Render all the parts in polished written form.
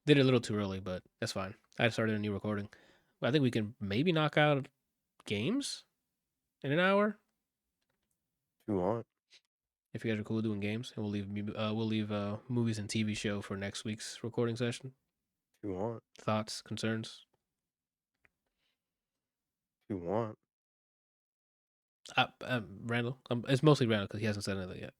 Did it a little too early, but that's fine. I started a new recording. I think we can maybe knock out games in an hour If you want. if you guys are cool doing games, and we'll leave movies and TV show for next week's recording session. If you want. Thoughts, concerns? If you want. Randall. It's mostly Randall because he hasn't said anything yet.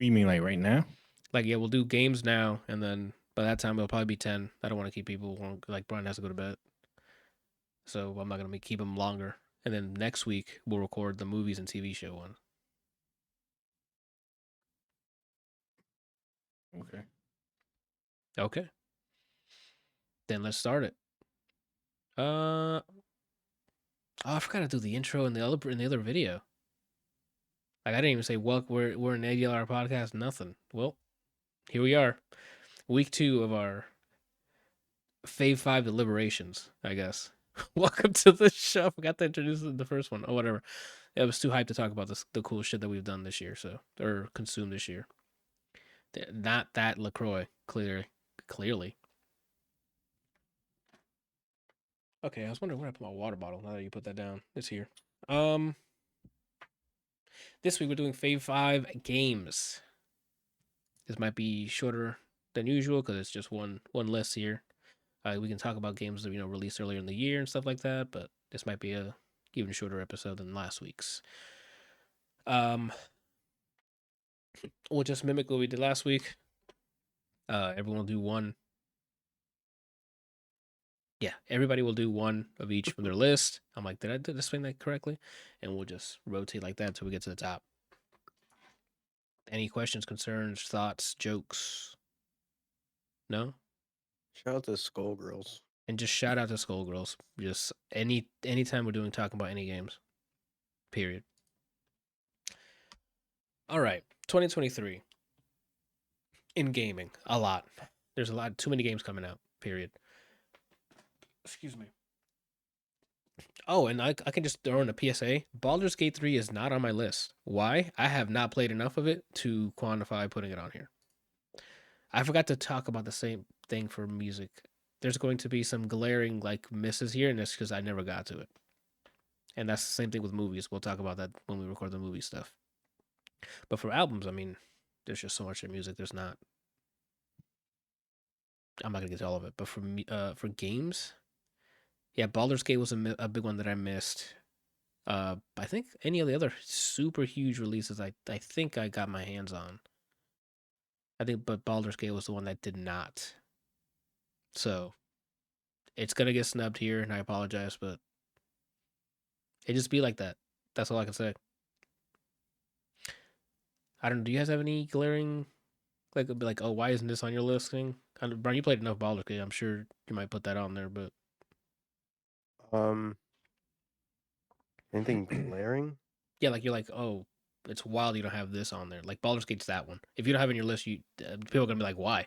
You mean like right now? Like, yeah, we'll do games now, and then by that time it'll probably be 10. I don't want to keep people like Brian has to go to bed, so I'm not gonna keep him longer. And then next week we'll record the movies and TV show one. Okay. Okay. Then let's start it. Oh, I forgot to do the intro in the other video. Like I didn't even say we're an ADLR podcast. Nothing. Well, here we are, week 2 of our Fave 5 deliberations. I guess. Welcome to the show. I forgot to introduce the first one. Oh, whatever. I was too hyped to talk about the cool shit that we've done this year, or consumed this year. Not that LaCroix, clearly. Okay, I was wondering where I put my water bottle. Now that you put that down, it's here. This week we're doing Fave 5 games. This might be shorter than usual because it's just one less here. We can talk about games that released earlier in the year and stuff like that, but this might be a even shorter episode than last week's. We'll just mimic what we did last week. Everyone will do one. Yeah, everybody will do one of each from their list. I'm like, did I explain that correctly? And we'll just rotate like that until we get to the top. Any questions, concerns, thoughts, jokes? No? Shout out to Skullgirls. And just shout out to Skullgirls. Just anytime we're talking about any games. Period. All right, 2023 in gaming, a lot. There's too many games coming out. Period. Excuse me. Oh, and I can just throw in a PSA. Baldur's Gate 3 is not on my list. Why? I have not played enough of it to quantify putting it on here. I forgot to talk about the same thing for music. There's going to be some glaring misses here, and that's because I never got to it. And that's the same thing with movies. We'll talk about that when we record the movie stuff. But for albums, I mean, there's just so much in music. There's not. I'm not gonna get to all of it. But for games, yeah, Baldur's Gate was a big one that I missed. I think any of the other super huge releases, I think I got my hands on. But Baldur's Gate was the one that did not. So it's gonna get snubbed here, and I apologize, but it just be like that. That's all I can say. I don't. Do you guys have any glaring, oh, why isn't this on your listing? Brian, you played enough Baldur's Gate. I'm sure you might put that on there, but Anything glaring? yeah, you're like, oh, it's wild you don't have this on there. Like Baldur's Gate's that one. If you don't have it in your list, people are gonna be like, why?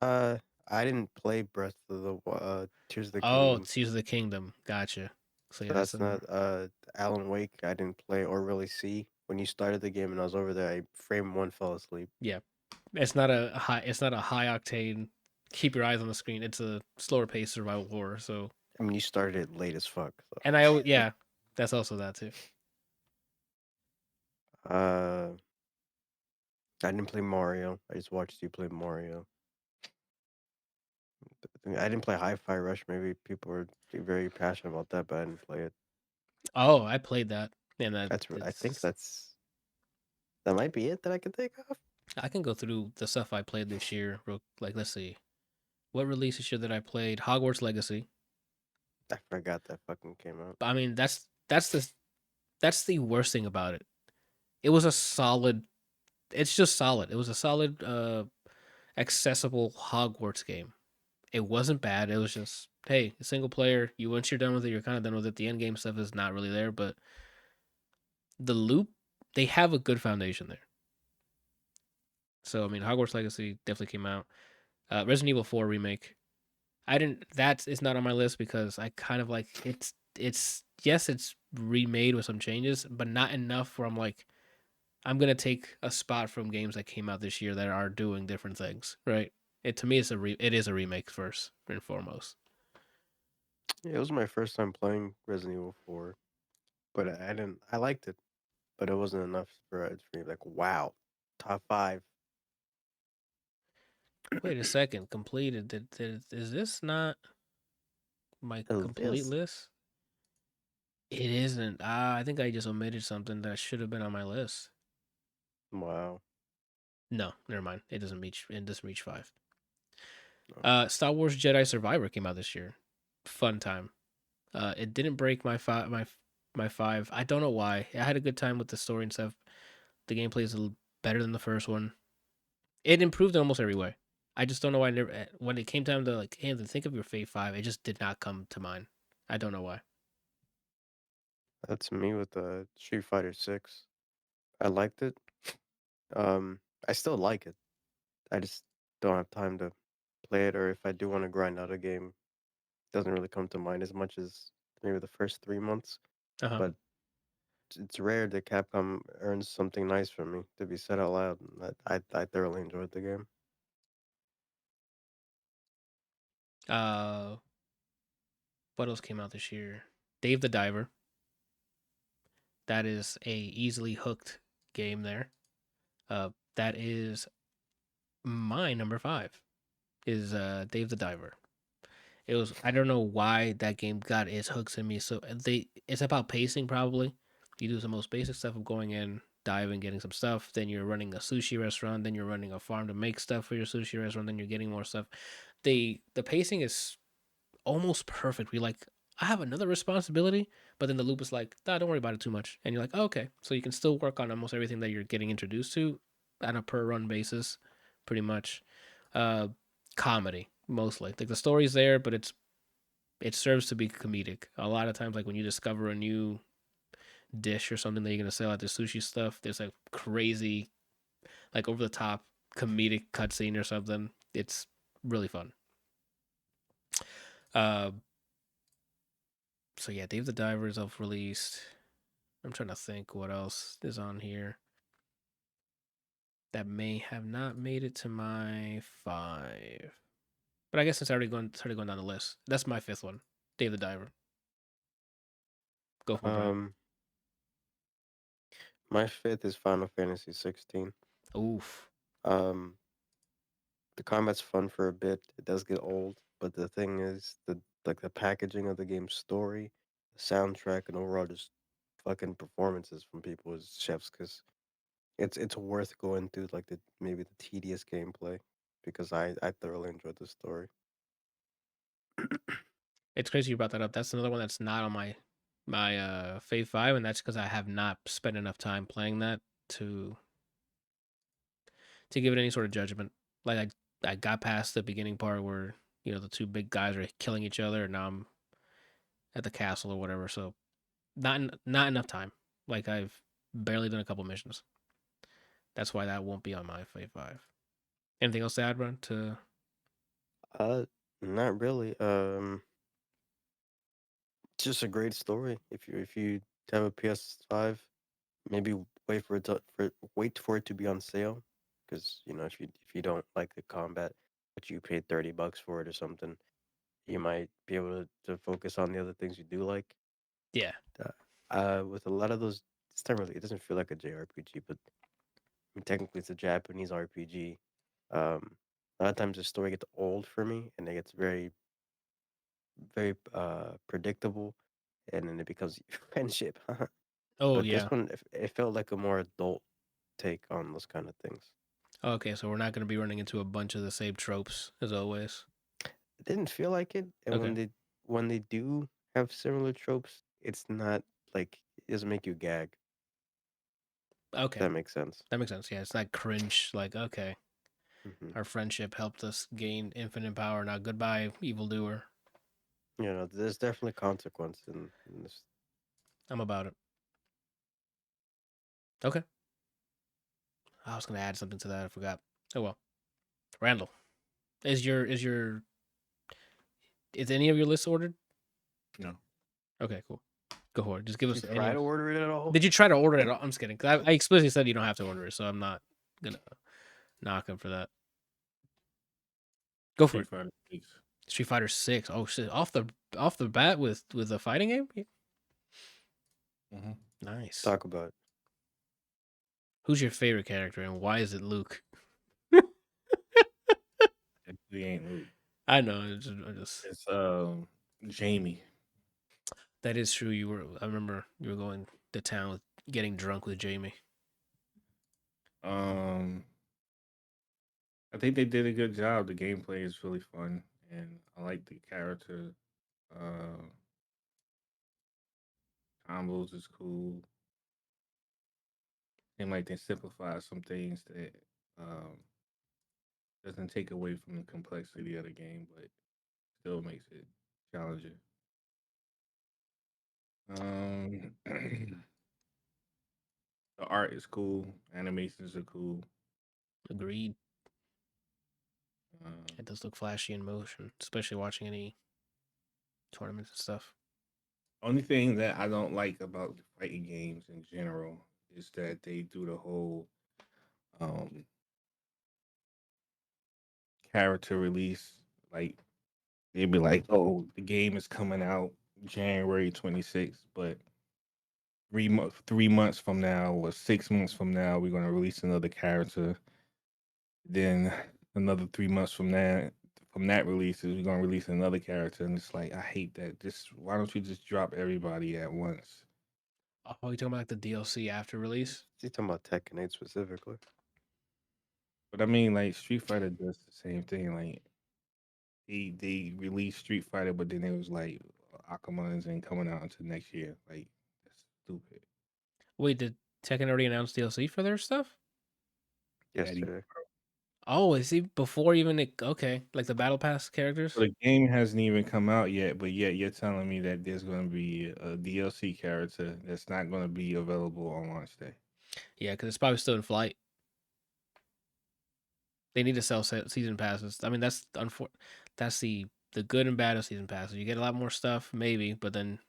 I didn't play Breath of the Tears of the Oh, Kingdom. it's Tears of the Kingdom. Gotcha. So yeah, So that's not Alan Wake. I didn't play or really see. When you started the game and I was over there, I frame one fell asleep. yeah. It's not a high. It's not a high octane. Keep your eyes on the screen. It's a slower paced survival horror. So I mean, you started it late as fuck. So. and yeah, that's also that too. I didn't play Mario. I just watched you play Mario. I didn't play Hi-Fi Rush. Maybe people were very passionate about that, but I didn't play it. Oh, I played that, and I think that might be it that I can think of. I can go through the stuff I played this year. Let's see, what release this year that I played? Hogwarts Legacy. I forgot that fucking came out. I mean, that's the worst thing about it. It was a solid. It's just solid. It was a solid, accessible Hogwarts game. It wasn't bad. It was just, hey, a single player. Once you're done with it, you're kind of done with it. The end game stuff is not really there, but the loop, they have a good foundation there. So I mean, Hogwarts Legacy definitely came out. Resident Evil 4 remake. That is not on my list because I kind of like it's yes, it's remade with some changes, but not enough where I'm like, I'm gonna take a spot from games that came out this year that are doing different things, right? It to me, it is a remake first and foremost. Yeah, it was my first time playing Resident Evil 4, but I didn't. I liked it, but it wasn't enough for it to be like, wow, top 5. Wait a second, completed. Is this not my Is complete this? list? It isn't. I think I just omitted something that should have been on my list. Wow. No, never mind. It doesn't reach. It doesn't reach 5. No. Star Wars Jedi Survivor came out this year. Fun time. It didn't break my 5. I don't know why. I had a good time with the story and stuff. The gameplay is a little better than the first one. It improved in almost every way. I just don't know why. I never when it came time to like, hey, think of your Fave 5, it just did not come to mind. I don't know why. That's me with the Street Fighter 6. I liked it. Um, I still like it. I just don't have time to play it, or if I do want to grind out a game, it doesn't really come to mind as much as maybe the first 3 months. Uh huh. But it's rare that Capcom earns something nice from me to be said out loud. I thoroughly enjoyed the game. Uh, what else came out this year? Dave the Diver. That is a easily hooked game there. That is my number 5. Is Dave the Diver. It was, I don't know why that game got its hooks in me. So it's about pacing probably. You do the most basic stuff of going in, diving, getting some stuff. Then you're running a sushi restaurant. Then you're running a farm to make stuff for your sushi restaurant. Then you're getting more stuff. The pacing is almost perfect. We like, I have another responsibility, but then the loop is like, nah, don't worry about it too much. And you're like, oh, okay, so you can still work on almost everything that you're getting introduced to on a per run basis, pretty much. Uh, Comedy mostly. Like the story's there, but it serves to be comedic. A lot of times, like when you discover a new dish or something that you're gonna sell at the sushi stuff, there's a crazy, like over the top comedic cutscene or something. It's really fun. Uh, so yeah, Dave the Diver is self released. I'm trying to think what else is on here that may have not made it to my 5. But I guess it's already started going down the list. That's my 5th one, Dave the Diver. Go for it, Brian. Um, my 5th is Final Fantasy 16. Oof. Um, the combat's fun for a bit. It does get old, but the thing is, the packaging of the game's story, the soundtrack, and overall just fucking performances from people as chefs, because it's worth going through like maybe the tedious gameplay, because I thoroughly enjoyed the story. It's crazy you brought that up. That's another one that's not on my Fave 5, and that's because I have not spent enough time playing that to give it any sort of judgment. Like I got past the beginning part where the two big guys are killing each other, and now I'm at the castle or whatever. So not enough time. Like I've barely done a couple missions. That's why that won't be on my Fave 5. Anything else to add, Ron? To Uh, not really. It's just a great story. If you have a PS5, maybe wait for it to be on sale, because if you don't like the combat, but you paid $30 for it or something, you might be able to focus on the other things you do like. yeah, With a lot of those, it doesn't feel like a JRPG, but I mean, technically it's a Japanese RPG. A lot of times the story gets old for me, and it gets very, very predictable, and then it becomes friendship. oh But yeah. this one, it felt like a more adult take on those kind of things. Okay, so we're not going to be running into a bunch of the same tropes as always. It didn't feel like it, and Okay, when they do have similar tropes, it's not like it doesn't make you gag. If okay, that makes sense. that makes sense. Yeah, it's not cringe. Like okay, Hmm. our friendship helped us gain infinite power. Now goodbye, evildoer. There's definitely consequence in this. I'm about it. Okay, I was gonna add something to that. I forgot. Oh well. Randall, is any of your lists ordered? No. Okay, cool. Go for it. Just give us Did you any. try to order it at all? Did you try to order it? I'm just kidding. 'Cause I explicitly said you don't have to order it, so I'm not gonna knock him for that. Go for Street it. Fighter 6. Street Fighter 6. Oh shit! Off the bat with a fighting game. Mm-hmm. Nice. Talk about it. Who's your favorite character and why is it Luke? It really ain't Luke. I know. I just It's Jamie. that is true. I remember you were going to town with getting drunk with Jamie. I think they did a good job. The gameplay is really fun, and I like the character. Uh, combos is cool. And like they simplify some things that um, doesn't take away from the complexity of the game, but still makes it challenging. The art is cool. Animations are cool. Agreed. Um, It does look flashy in motion, especially watching any tournaments and stuff. only thing that I don't like about the fighting games in general is that they do the whole um, character release. Like they'd be like, "Oh, the game is coming out January 26th, but 3 months from now or 6 months from now, we're gonna release another character. Then another 3 months from that release, we're gonna release another character." And it's like I hate that. Just why don't you just drop everybody at once? Oh, you talking about like the DLC after release? You talking about Tekken 8 specifically? But I mean, like Street Fighter does the same thing. Like they released Street Fighter, but then it was like Akuma isn't coming out until next year. Like that's stupid. Wait, did Tekken already announce DLC for their stuff? Yeah, Yesterday. Oh, is he before even it? Okay, like the Battle Pass characters? so the game hasn't even come out yet, but yet you're telling me that there's going to be a DLC character that's not going to be available on launch day. Yeah, because it's probably still in flight. They need to sell season passes. I mean, that's that's the good and bad of season passes. You get a lot more stuff, maybe, but then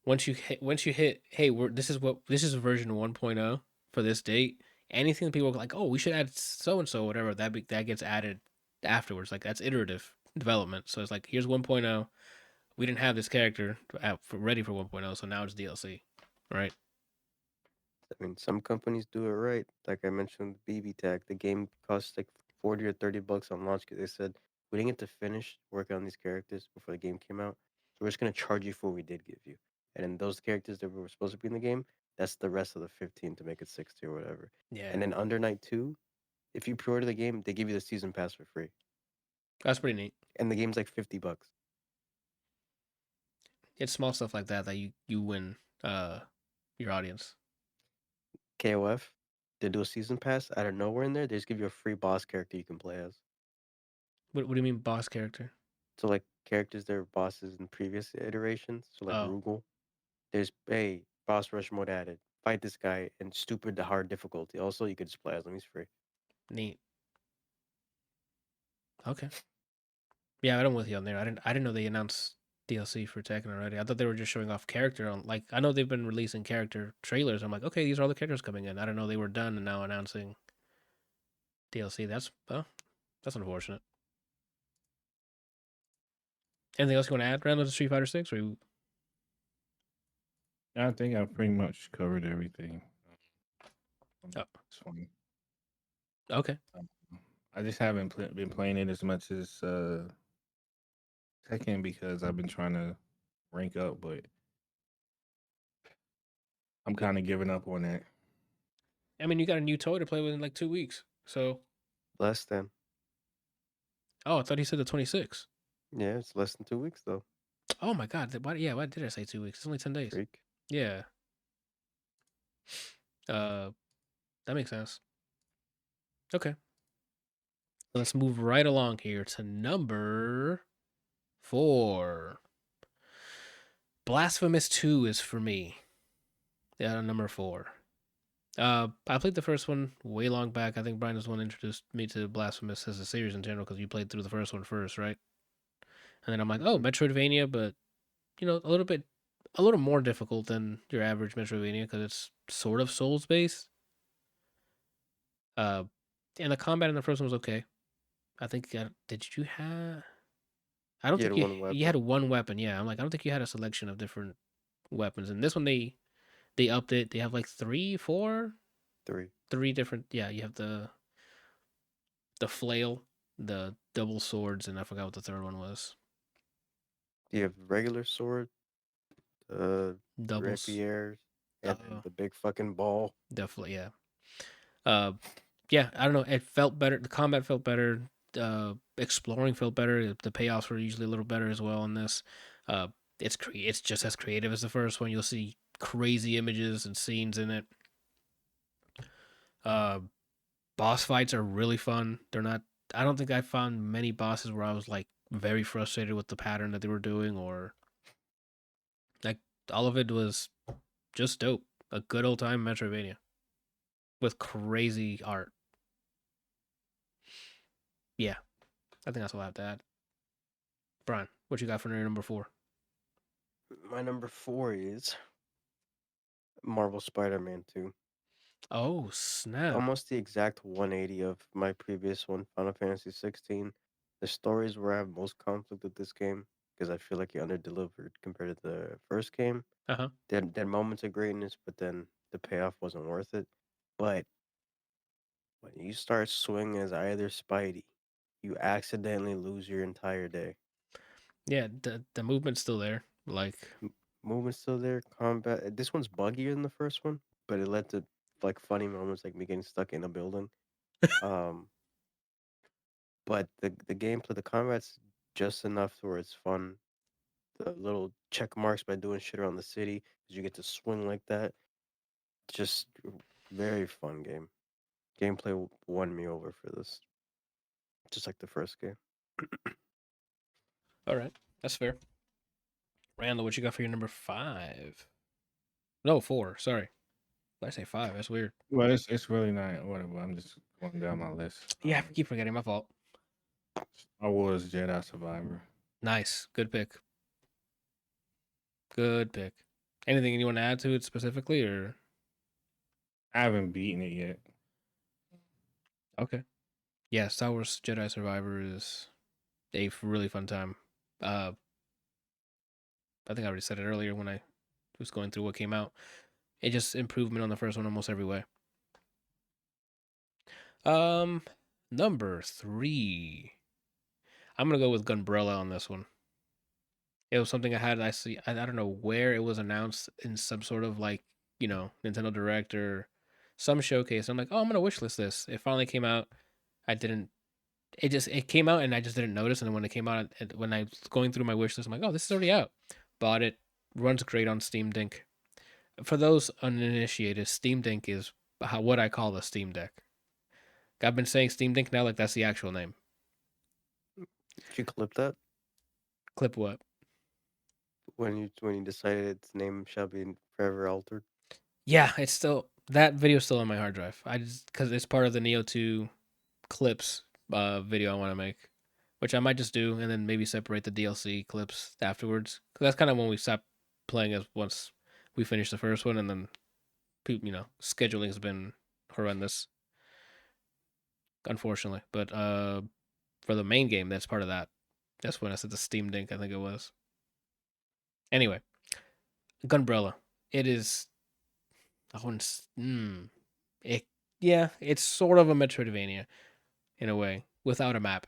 once you hit, hey, this is version 1.0 for this date. Anything that people are like, oh, we should add so and so, whatever that gets added afterwards. Like that's iterative development. So it's like here's 1.0. We didn't have this character ready for 1.0, so now it's DLC, right? I mean, some companies do it right. Like I mentioned, with BB Tag, the game costs like 40 or 30 bucks on launch because they said we didn't get to finish working on these characters before the game came out, so we're just gonna charge you for what we did give you. And then those characters that were supposed to be in the game, that's the rest of the 15 to make it 60 or whatever. Yeah, And then under night 2, if you pre-order the game, they give you the season pass for free, that's pretty neat. and the game's like 50 bucks. It's small stuff like that you win your audience. KOF, they do a season pass out of nowhere in there. They just give you a free boss character you can play as. What do you mean boss character? So like characters that were bosses in previous iterations. So like Oh, Rugal. There's a boss rush mode added. Fight this guy and stupid the hard difficulty. Also, you could just play as him. He's free. neat. Okay. Yeah, I'm with you on there. I didn't know they announced DLC for Tekken already. I thought they were just showing off character on like I know they've been releasing character trailers. I'm like, okay, these are all the characters coming in. I don't know they were done and now announcing DLC. That's unfortunate. Anything else you want to add, Randall, to Street Fighter 6? I think I pretty much covered everything. Oh. It's fun. Okay. I just haven't been playing it as much as Tekken because I've been trying to rank up, but I'm kind of giving up on that. I mean, you got a new toy to play with in like 2 weeks. So, Less than. oh, I thought he said the 26th. Yeah, it's less than 2 weeks though. Oh my God. Why did I say 2 weeks? It's only 10 days. Freak. Yeah. That makes sense. Okay. Let's move right along here to number 4. Blasphemous 2 is for me. Yeah, number 4. I played the first one way long back. I think Brian was the one who introduced me to Blasphemous as a series in general because you played through the first one first, right? And then I'm like, oh, Metroidvania, but a little bit a little more difficult than your average Metroidvania because it's sort of Souls based. Uh, and the combat in the first one was okay. I think did you have? I don't You had think you one you had weapon, one weapon. Yeah, I'm like I don't think you had a selection of different weapons. And this one they upped it. They have like three, four, 3. three different. Yeah, you have the flail, the double swords, and I forgot what the third one was. You have regular sword, Doubles. rapiers, and then Uh, the big fucking ball. definitely, yeah. Uh, yeah, I don't know. It felt better. The combat felt better. Exploring felt better. The payoffs were usually a little better as well in this. Uh, it's just as creative as the first one. You'll see crazy images and scenes in it. Uh, boss fights are really fun. They're not. I don't think I found many bosses where I was like very frustrated with the pattern that they were doing, or like all of it was just dope. A good old time Metroidvania with crazy art. Yeah, I think that's all I have to add. Brian, what you got for your number 4? My number 4 is Marvel Spider-Man 2. Oh snap! Almost the exact 180 of my previous one, Final Fantasy 16. The stories where I have most conflict with this game because I feel like it underdelivered compared to the first game. Uh huh. There moments of greatness, but then the payoff wasn't worth it. But when you start swinging as either Spidey, you accidentally lose your entire day. Yeah, the movement's still there. Like, Movement's still there. Combat. This one's buggier than the first one, but it led to like funny moments like me getting stuck in a building. Um, but the gameplay, the combat's just enough to where it's fun. The little check marks by doing shit around the city because you get to swing like that. Just very fun game. Gameplay won me over for this, just like the first game. all right, that's fair. Randall, what you got for your number 5? No, 4. Sorry, did I say 5? That's weird. Well, it's really not whatever. I'm just going down my list. Yeah, I keep forgetting. My fault. Star Wars Jedi Survivor. Nice, good pick. Good pick. Anything you want to add to it specifically, or I haven't beaten it yet. okay? Yeah, Star Wars Jedi Survivor is a really fun time. Uh, I think I already said it earlier when I was going through what came out. It just improvement on the first one almost every way. Um, number 3. I'm gonna go with Gunbrella on this one. It was something I had. I see. I don't know where it was announced in some sort of like Nintendo Direct or some showcase. I'm like, oh, I'm gonna wishlist this. It finally came out. I didn't. It came out and I just didn't notice. And then when it came out, when I was going through my wish list, I'm like, oh, this is already out. Bought it. Runs great on Steam Deck. For those uninitiated, Steam Deck is what I call a Steam Deck. I've been saying Steam Deck now like that's the actual name. Did you clip that Clip what? when you decided its name shall be forever altered? Yeah, it's still that video's still on my hard drive. I just because it's part of the Neo 2 clips video I want to make, which I might just do and then maybe separate the DLC clips afterwards. Cause that's kind of when we stop playing as once we finish the first one, and then scheduling has been horrendous, unfortunately. But for the main game, that's part of that. That's when I said the Steam Deck, I think it was. Anyway, Gunbrella. It is. I wouldn't. It yeah, it's sort of a Metroidvania in a way without a map.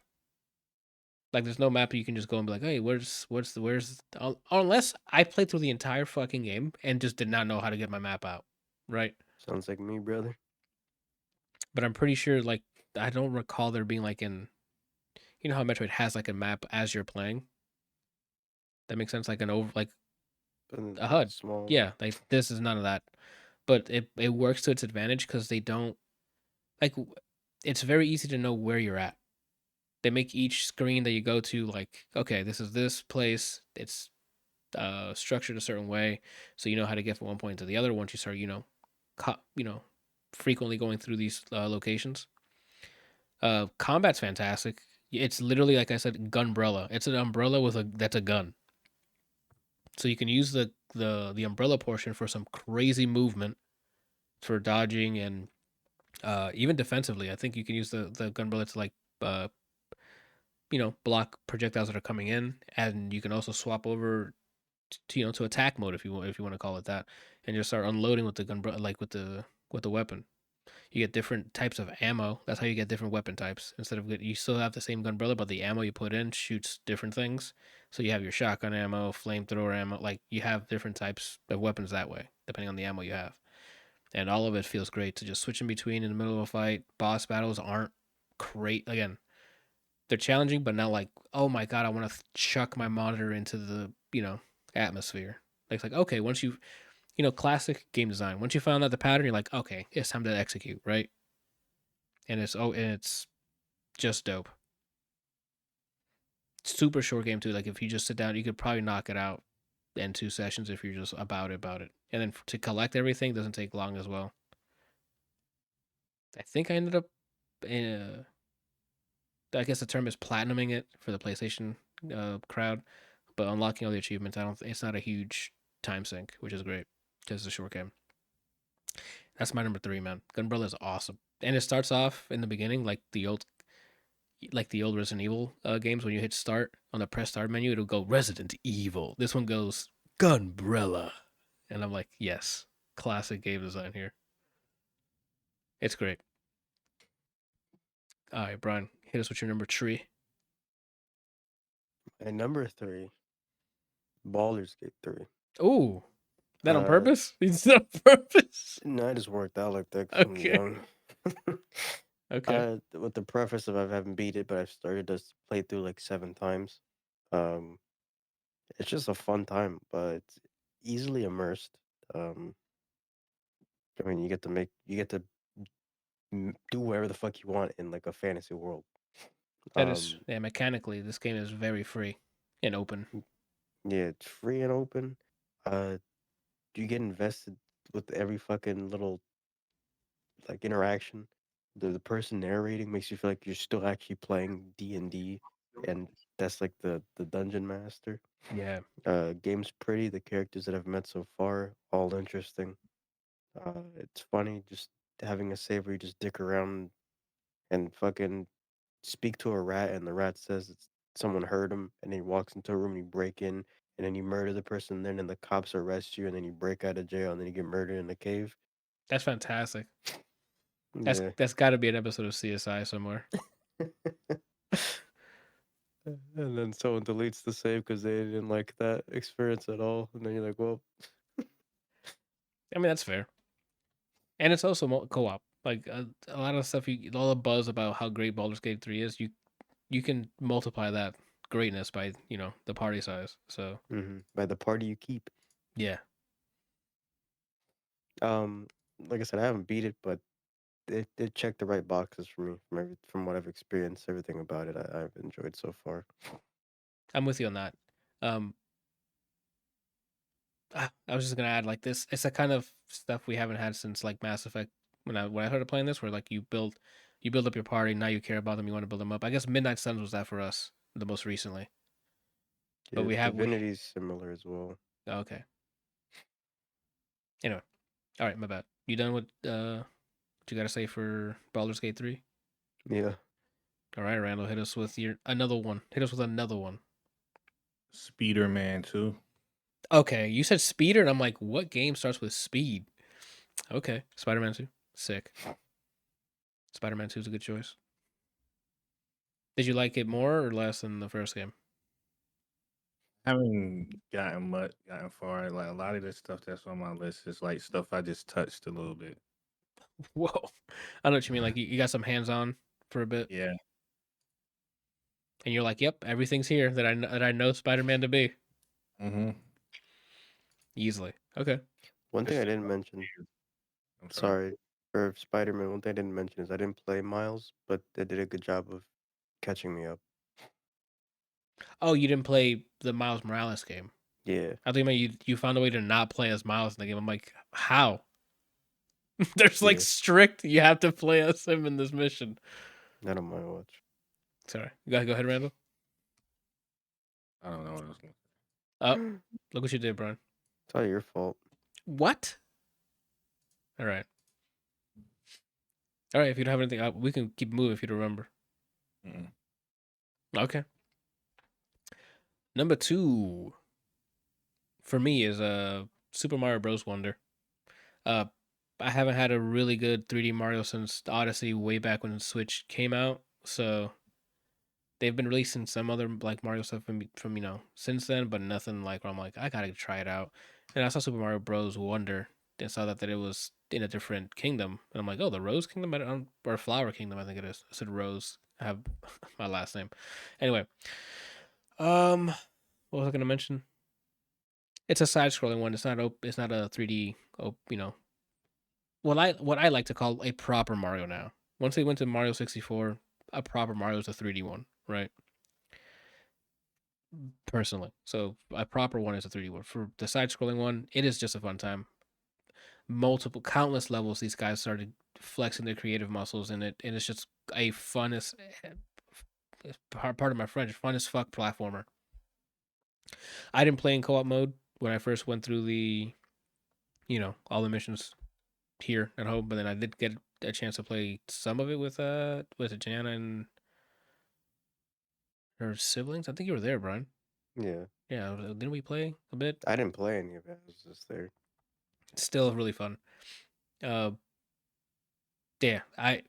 Like there's no map you can just go and be like, hey, where's unless I played through the entire fucking game and just did not know how to get my map out, right? Sounds like me, brother. But I'm pretty sure like I don't recall there being like how Metroid has like a map as you're playing. That makes sense, like an over like But a HUD. small. Yeah, like this is none of that. But it works to its advantage because they don't like it's very easy to know where you're at. They make each screen that you go to like, okay, this is this place. It's structured a certain way, so you know how to get from one point to the other once you start, co- you know, frequently going through these locations. Combat's fantastic. It's literally like I said, gunbrella. It's an umbrella with that's a gun. So you can use the umbrella portion for some crazy movement for dodging and even defensively. I think you can use the gunbrella to like block projectiles that are coming in, and you can also swap over to attack mode if you want to call it that, and just start unloading with the gunbrella, like with the weapon. You get different types of ammo. That's how you get different weapon types. Instead of you still have the same gunbrella, but the ammo you put in shoots different things. So you have your shotgun ammo, flamethrower ammo. Like you have different types of weapons that way, depending on the ammo you have. And all of it feels great to just switch in between in the middle of a fight. Boss battles aren't great. Again, they're challenging, but not like, oh my god, I want to chuck my monitor into the atmosphere. Like it's like, okay, once classic game design. Once you found out the pattern, you're like, okay, it's time to execute, right? And it's just dope. Super short game too. Like if you just sit down, you could probably knock it out in 2 sessions if you're just about it. And then to collect everything doesn't take long as well. I think I ended up I guess the term is platinuming it for the PlayStation crowd, but unlocking all the achievements, it's not a huge time sink, which is great because it's a short game. That's my number 3, man. Gunbrella is awesome, and it starts off in the beginning like the old Resident Evil games. When you hit start on the press start menu, it'll go Resident Evil. This one goes Gunbrella, and I'm like, yes, classic game design here. It's great. All right, Brian, hit us with your number 3. And number 3, Baldur's Gate 3. Ooh, that on Uh, purpose? It's on purpose. No, I just worked out like that 'cause I'm Okay. young. Okay. With the preface of I haven't beat it, but I've started to play through like 7 times. It's just a fun time, but it's easily immersed. Um, I mean, you get to do whatever the fuck you want in like a fantasy world. That is, yeah, mechanically, this game is very free and open. Yeah, it's free and open. Uh, you get invested with every fucking little like interaction. The person narrating makes you feel like you're still actually playing D&D, and that's like the dungeon master. Yeah. Game's pretty. The characters that I've met so far, all interesting. It's funny just having a save where you just dick around and fucking speak to a rat, and the rat says someone heard him, and then he walks into a room and you break in, and then you murder the person, and then the cops arrest you, and then you break out of jail, and then you get murdered in the cave. That's fantastic. Yeah. That's got to be an episode of CSI somewhere. And then someone deletes the save because they didn't like that experience at all, and then you're like, well, I mean, that's fair. And it's also co-op. Like a lot of stuff, all the buzz about how great Baldur's Gate 3 is, you can multiply that greatness by the party size. So by the party you keep. yeah, Like I said, I haven't beat it, but it checked the right boxes for me from what I've experienced. Everything about it, I've enjoyed so far. I'm with you on that. I was just gonna add like this. It's the kind of stuff we haven't had since like Mass Effect. When I started playing this, where like you build up your party. Now you care about them. You want to build them up. I guess Midnight Suns was that for us the most recently. But Yeah, we have Divinity's similar as well. okay. Anyway, all right, my bad. You done with what you got to say for Baldur's Gate 3? Yeah. All right, Randall, hit us with another one. Hit us with another one. Spider-Man 2. Okay, you said Speeder, and I'm like, what game starts with speed? Okay, Spider-Man 2, sick. Spider-Man 2 is a good choice. Did you like it more or less than the first game? I haven't gotten far. Like a lot of the stuff that's on my list is like stuff I just touched a little bit. Whoa, I know what you mean. Like you got some hands-on for a bit, Yeah. and you're like, "Yep, everything's here that I know Spider-Man to be." Mm-hmm. Easily, okay. One thing I didn't mention. I'm Sorry, for Spider-Man. One thing I didn't mention is I didn't play Miles, but they did a good job of catching me up. Oh, you didn't play the Miles Morales game. Yeah. I think you found a way to not play as Miles in the game. I'm like, how? There's like Yeah. strict. You have to play as him in this mission. Not on my watch. Sorry, go ahead, Randall. I don't know what else. Oh, look what you did, Brian. It's all your fault. What? All right. All right. If you don't have anything, we can keep moving if you don't remember. Mm. Okay. Number 2 for me is Super Mario Bros. Wonder. Uh, I haven't had a really good 3D Mario since Odyssey way back when the Switch came out. So they've been releasing some other like Mario stuff from since then, but nothing like where I'm like I gotta try it out. And I saw Super Mario Bros. Wonder and saw that it was in a different kingdom, and I'm like, oh, the Rose Kingdom, or Flower Kingdom, I think it is. I said Rose. I have my last name. Anyway, what was I gonna mention? It's a side-scrolling one. It's not a 3D. What I like to call a proper Mario now. Once they went to Mario 64, a proper Mario is a 3D one, right? Personally, so a proper one is a 3D one. For the side-scrolling one, it is just a fun time. Countless levels. These guys started flexing their creative muscles in it, and it's just a funnest. Part of my French, fun as fuck platformer. I didn't play in co-op mode when I first went through all the missions here at home, but then I did get a chance to play some of it with Jana and her siblings. I think you were there, Brian. Yeah. Yeah, didn't we play a bit? I didn't play any of it. I was just there. Still really fun. Yeah, I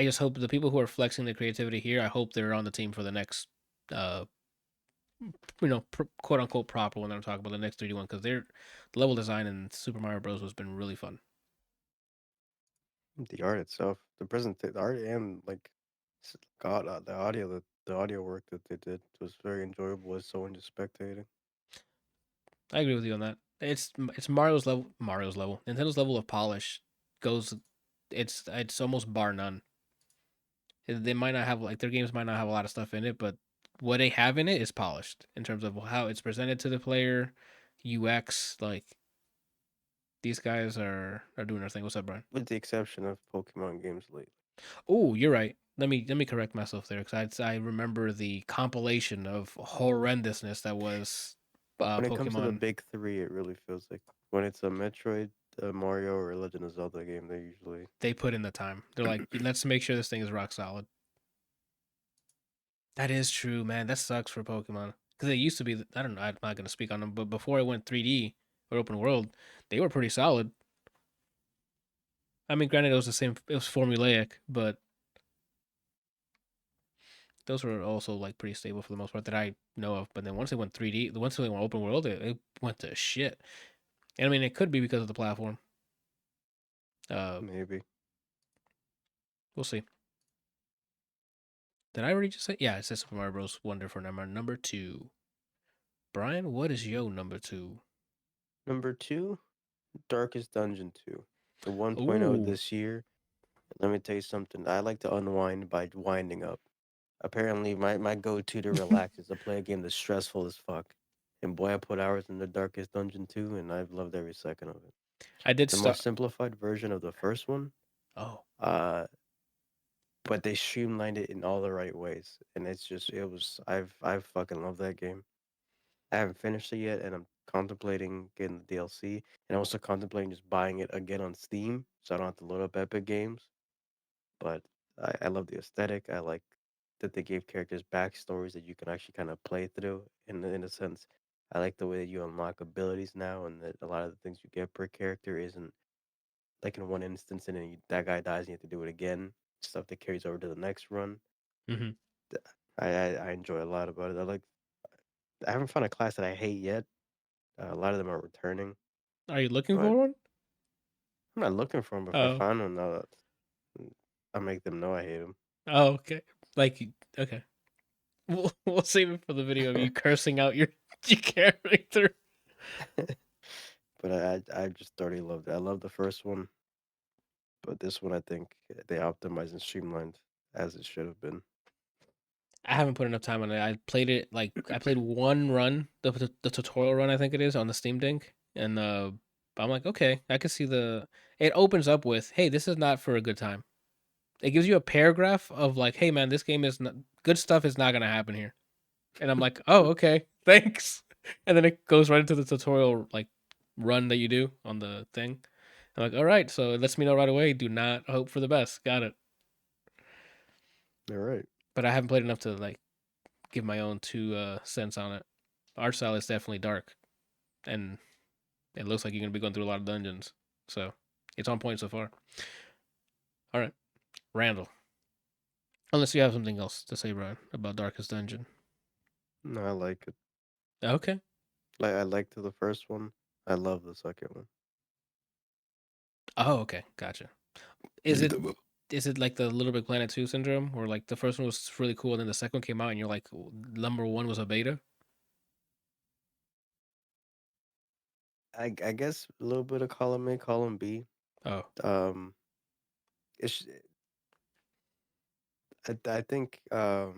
just hope the people who are flexing their creativity here, I hope they're on the team for the next, quote unquote proper one that I'm talking about, the next 3D one, because the level design in Super Mario Bros. Has been really fun. The art itself, the art, and like, God, the audio work that they did was very enjoyable as someone just spectating. I agree with you on that. It's Mario's level. Nintendo's level of polish goes. It's almost bar none. They might not have their games might not have a lot of stuff in it, but what they have in it is polished in terms of how it's presented to the player, UX. Like these guys are doing their thing. What's up, Brian? With the exception of Pokemon games lately. Oh, you're right. Let me correct myself there because I remember the compilation of horrendousness that was When it comes to the Pokemon. big three, it really feels like when it's a Metroid, Mario, or a Legend of Zelda game, they usually. They put in the time. They're like, let's make sure this thing is rock solid. That is true, man. That sucks for Pokemon because they used to be. I don't know. I'm not gonna speak on them, but before it went 3D or open world, they were pretty solid. I mean, granted, it was the same. It was formulaic, but those were also like pretty stable for the most part that I know of. But then once they went 3D, once they went open world, it went to shit. And I mean, it could be because of the platform. Maybe. We'll see. Did I already just say? Yeah, it says Super Mario Bros. Wonder for number 2. Brian, what is your number 2? Number 2, Darkest Dungeon 2. The 1.0 Ooh, this year. Let me tell you something. I like to unwind by winding up. Apparently, my go-to to relax is to play a game that's stressful as fuck. And boy, I put hours in the Darkest Dungeon 2, and I've loved every second of it. I did It's a more start. simplified version of the first one, Oh, uh, but they streamlined it in all the right ways, and I've fucking loved that game. I haven't finished it yet, and I'm contemplating getting the DLC, and also contemplating just buying it again on Steam, so I don't have to load up Epic Games. But I love the aesthetic. I like that they gave characters backstories that you can actually kind of play through. In a sense, I like the way that you unlock abilities now, and that a lot of the things you get per character isn't like in one instance, and then that guy dies, and you have to do it again. Stuff that carries over to the next run. mm-hmm. Th- I enjoy a lot about it. I haven't found a class that I hate yet. A lot of them are returning, Are you looking but for one? I'm not looking for them. But if I Oh, find one, I'll make them know I hate them. oh, okay. Like, okay. We'll save it for the video of you cursing out your character. But I just thoroughly loved it. I love the first one, but this one I think they optimized and streamlined as it should have been. I haven't put enough time on it. I played it I played one run, the tutorial run I think it is on the Steam Deck, and I'm like, okay, I can see it opens up with, hey, this is not for a good time. It gives you a paragraph of like, hey man, this game is not good stuff is not gonna happen here, and I'm like, oh okay, thanks. And then it goes right into the tutorial like run that you do on the thing. I'm like, all right, so it lets me know right away. Do not hope for the best. Got it. All right. But I haven't played enough to like give my own 2 cents on it. Art style is definitely dark, and it looks like you're gonna be going through a lot of dungeons. So it's on point so far. All right, Randall. Unless you have something else to say, Brian, about Darkest Dungeon. No, I like it. Okay. Like I liked the first one. I love the second one. Oh, okay. Gotcha. Is it like the Little Big Planet 2 syndrome, where like the first one was really cool, and then the second one came out, and you're like, number one was a beta? I guess a little bit of column A, column B. Oh, Um, it's I think I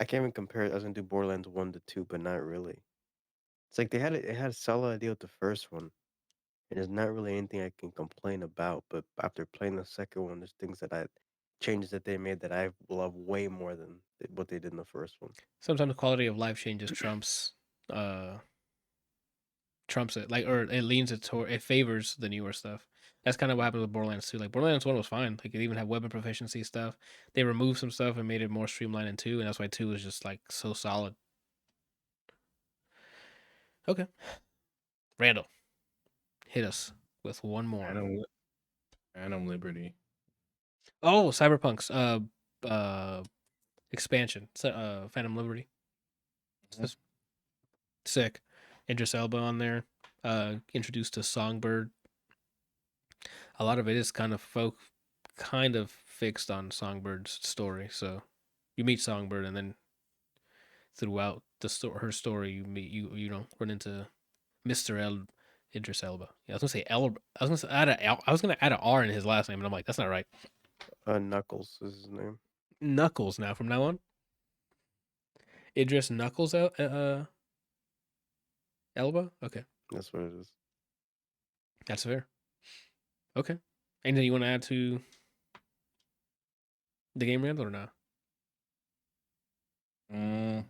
can't even compare it. I was gonna do Borderlands 1 to 2, but not really. It's like it had a solid idea with the first one, and there's not really anything I can complain about. But after playing the second one, there's things that I changes that they made that I love way more than what they did in the first one. sometimes quality of life changes uh trumps it, like, or it leans it toward, it favors the newer stuff. That's kind of what happened with Borderlands 2. Like Borderlands 1 was fine. Like it even had weapon proficiency stuff. They removed some stuff and made it more streamlined in 2, and that's why 2 is just like so solid. Okay. Randall, hit us with one more. Phantom Liberty. Oh, Cyberpunk's expansion. Phantom Liberty. Mhm. It's sick. Idris Elba on there. Introduced to Songbird. A lot of it is kind of fixed on Songbird's story. So you meet Songbird, and then throughout her story, you know, run into Mr. Idris Elba. Yeah, I was gonna say Elba. I was gonna add an R in his last name, and I'm like, that's not right. Knuckles is his name. Knuckles now from now on. Idris Knuckles Elba. Okay, That's what it is. that's fair. Okay. Anything you want to add to the game, Randall, or not? Mm,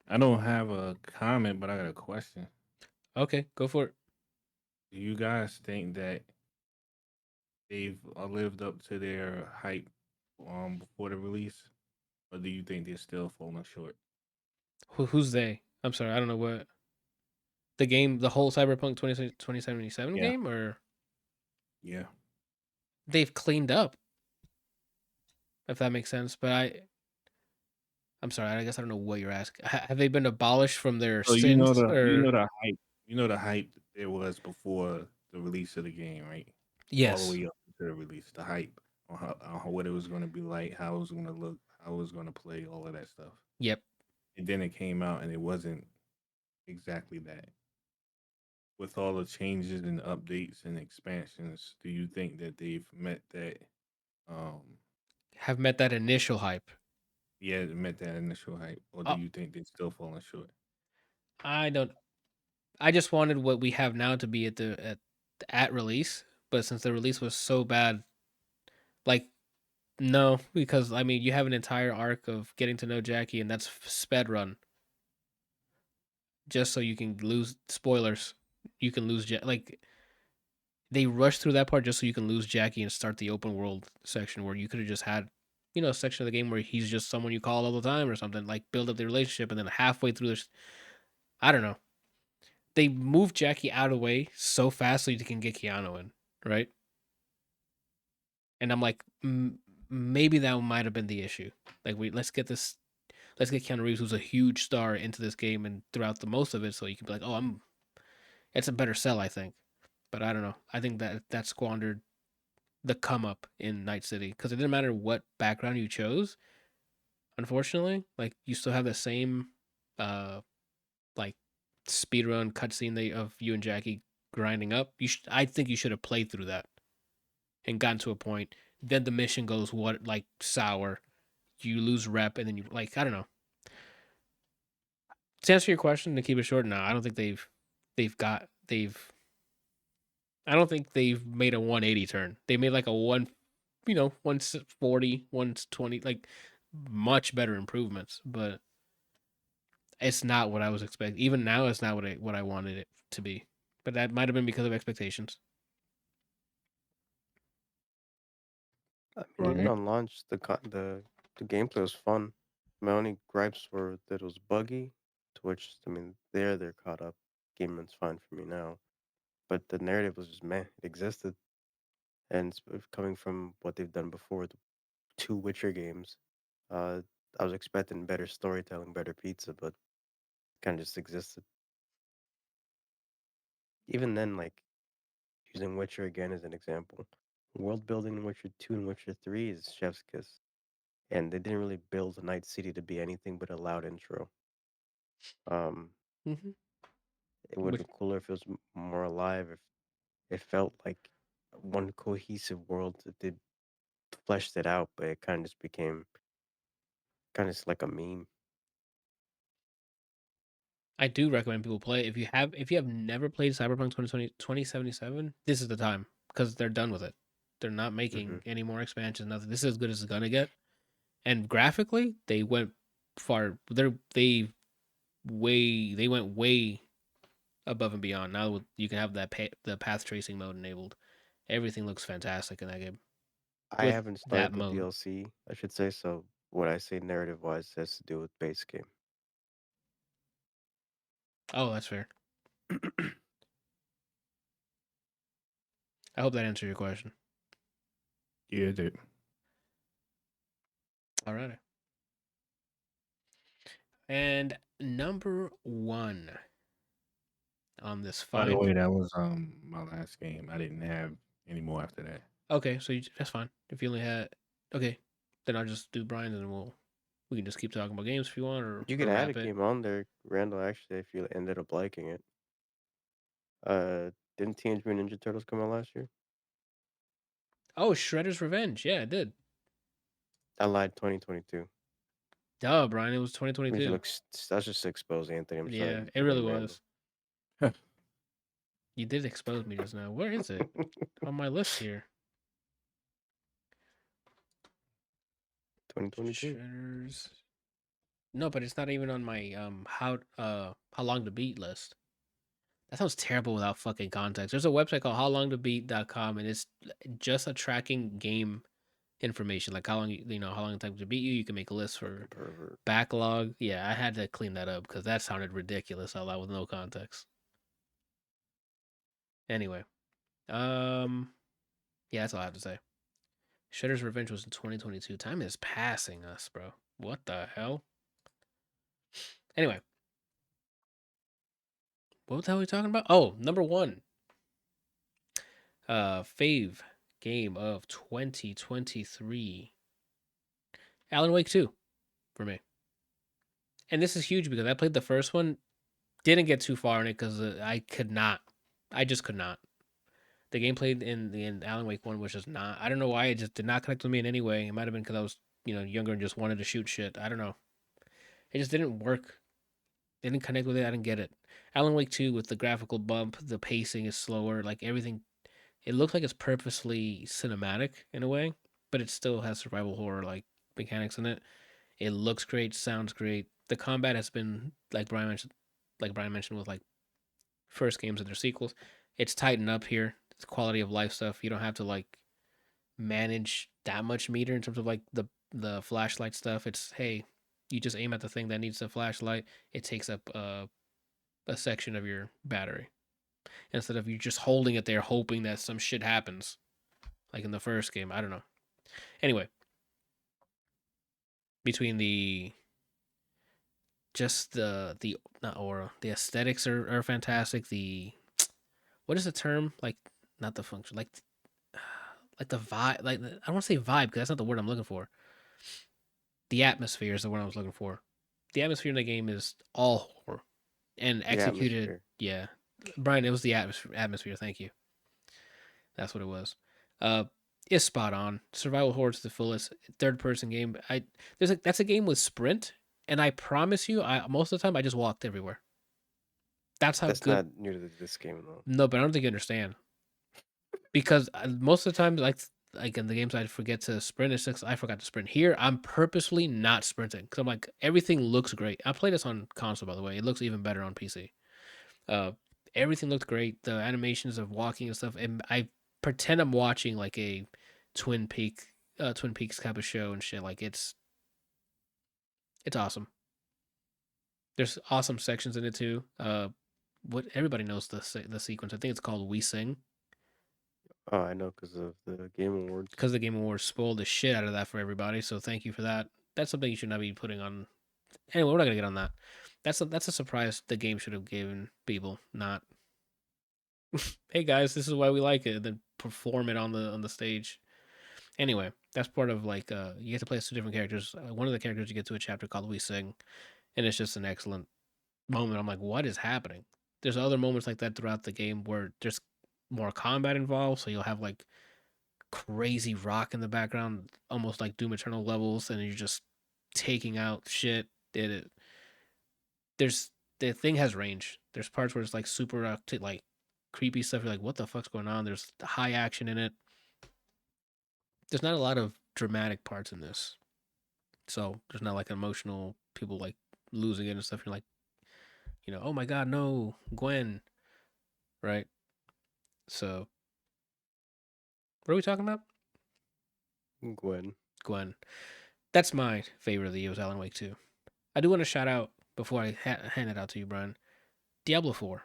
I don't have a comment, but I got a question. Okay, go for it. Do you guys think that they've lived up to their hype before the release, or do you think they're still falling short? Who's they? I'm sorry, I don't know what the game, the whole Cyberpunk 2077 Yeah, game, or yeah. they've cleaned up, if that makes sense. But I'm sorry, I guess I don't know what you're asking. Have they been abolished from their So sins, you know or the hype, the hype that there was before the release of the game, right? All the yes, way up to the release, the hype on what it was going to be like, how it was going to look, how it was going to play, all of that stuff. yep. And then it came out, and it wasn't exactly that. With all the changes and updates and expansions, do you think that they've met that? Um, Have met that initial hype. yeah, met that initial hype, or do Uh, you think they're still falling short? I don't. I just wanted what we have now to be at release, but since the release was so bad, like, no, because I mean you have an entire arc of getting to know Jackie, and that's sped run just so you can lose spoilers. You can lose like they rushed through that part just so you can lose Jackie and start the open world section where you could have just had, you know, a section of the game where he's just someone you call all the time or something, like build up the relationship, and then halfway through this, I don't know. They moved Jackie out of the way so fast so you can get Keanu in, right? And I'm like, maybe that might have been the issue. Like, let's get Keanu Reeves, who's a huge star, into this game and throughout the most of it, so you can be like, oh, it's a better sell, I think. But I don't know. I think that squandered the come up in Night City because it didn't matter what background you chose. Unfortunately, like you still have the same, uh, like speedrun cutscene of you and Jackie grinding up. I think you should have played through that and gotten to a point. Then the mission goes like sour. You lose rep, and then you like, I don't know. To answer your question, to keep it short, no, I don't think they've I don't think they've made a 180 turn. They made like a 140, 120, like much better improvements. But It's not what I was expecting. Even now, it's not what I wanted it to be. But that might have been because of expectations. I mean, even Right. on launch, the gameplay was fun. My only gripes were that it was buggy, to which I mean, they're caught up. Game runs fine for me now, but the narrative was just meh. It existed, and coming from what they've done before, the two Witcher games, uh, I was expecting better storytelling, better pizza, but kind of just existed. Even then, like using Witcher again as an example, world building in Witcher 2 and Witcher 3 is chef's kiss. And they didn't really build Night City to be anything but a loud intro. Um, Mm-hmm. it would have been cooler if it was more alive. If it felt like one cohesive world that did fleshed it out, but it kind of just became kind of just like a meme. I do recommend people play it. If you have never played Cyberpunk 2077, this is the time because they're done with it. They're not Hmm. making any more expansions. Nothing. This is as good as it's gonna get. And graphically, they went far. They went way above and beyond. Now you can have the path tracing mode enabled. Everything looks fantastic in that game I with haven't that started the mode. DLC, I should say. So what I say narrative wise has to do with base game. Oh, that's fair. I hope that answered your question. Yeah, it did. All right. And number one on this By the five. way, that was my last game. I didn't have any more after that. Okay, so that's fine. If you only had, okay, then I'll just do Brian's and we can just keep talking about games if you want, You could or add a wrap it. game on there, Randall, actually, if you ended up liking it. Uh, didn't Teenage Mutant Ninja Turtles come out last year? Oh, Shredder's Revenge. Yeah, it did. I lied, 2022. Duh, Brian. It was Made you 2022. look. That's just exposed, Anthony. I'm sorry Yeah, to it to really blame Randall. was. You did expose me just now. Where is it on my list here? 2022. Shredders. No, but it's not even on my how long to beat list. That sounds terrible without fucking context. There's a website called howlongtobeat.com and it's just a tracking game information, like how long how long it takes to beat you. You can make a list Fucking for pervert. backlog. Yeah, I had to clean that up because that sounded ridiculous out loud with no context. Anyway, um, yeah, that's all I have to say. Shredder's Revenge was in 2022. Time is passing us, bro. What the hell? Anyway, what the hell are we talking about? Oh, number one. Fave game of 2023. Alan Wake 2 for me. And this is huge because I played the first one, didn't get too far in it because I could not. I just could not. The gameplay in Alan Wake 1 was just not. I don't know why it just did not connect with me in any way. It might have been because I was, younger and just wanted to shoot shit. I don't know. It just didn't work. Didn't connect with it. I didn't get it. Alan Wake 2 with the graphical bump, the pacing is slower. Like everything, it looks like it's purposely cinematic in a way, but it still has survival horror like mechanics in it. It looks great, sounds great. The combat has been like Brian mentioned with like first games and their sequels. It's tightened up here. It's quality of life stuff. You don't have to like manage that much meter in terms of like the flashlight stuff. It's hey, you just aim at the thing that needs the flashlight. It takes up a section of your battery instead of you just holding it there hoping that some shit happens like in the first game. I don't know. Anyway, between the just the not aura, the aesthetics are fantastic. The what is the term like? Not the function, like the vibe. Like I don't want to say vibe because that's not the word I'm looking for. The atmosphere is the word I was looking for. The atmosphere in the game is all horror and The executed. atmosphere. Yeah, Brian, it was the atmosphere. Atmosphere. Thank you. That's what it was. Uh, is spot on. Survival horror to the fullest. Third person game. That's a game with sprint, and I promise you, I most of the time I just walked everywhere. That's how That's good. not new to this game though. No, but I don't think you understand because most of the time, like like in the games I forget to sprint. It's just I forgot to sprint. Here, I'm purposefully not sprinting because I'm like everything looks great. I play this on console, by the way. It looks even better on PC. Uh, Everything looked great. The animations of walking and stuff, and I pretend I'm watching like a Twin Peaks type of show and shit. Like it's awesome. There's awesome sections in it too. What everybody knows the sequence. I think it's called "We Sing" Oh, I know because of the Game Awards. because the Game Awards spoiled the shit out of that for everybody. So thank you for that. That's something you should not be putting on. Anyway, we're not gonna get on that. That's a surprise the game should have given people. Not, hey guys, this is why we like it. And then perform it on the stage. Anyway, that's part of like you get to play as two different characters. One of the characters you get to a chapter called "We Sing," and it's just an excellent moment. I'm like, what is happening? There's other moments like that throughout the game where there's more combat involved. So you'll have like crazy rock in the background, almost like Doom Eternal levels, and you're just taking out shit. There's the thing has range. There's parts where it's like super like creepy stuff. You're like, what the fuck's going on? There's high action in it. There's not a lot of dramatic parts in this, so there's not like emotional people like losing it and stuff. You're like, oh my god, no, Gwen, right? So what are we talking about? Gwen. Gwen. That's my favorite of the year was Alan Wake 2. I do want to shout out before I hand it out to you, Brian. Diablo 4,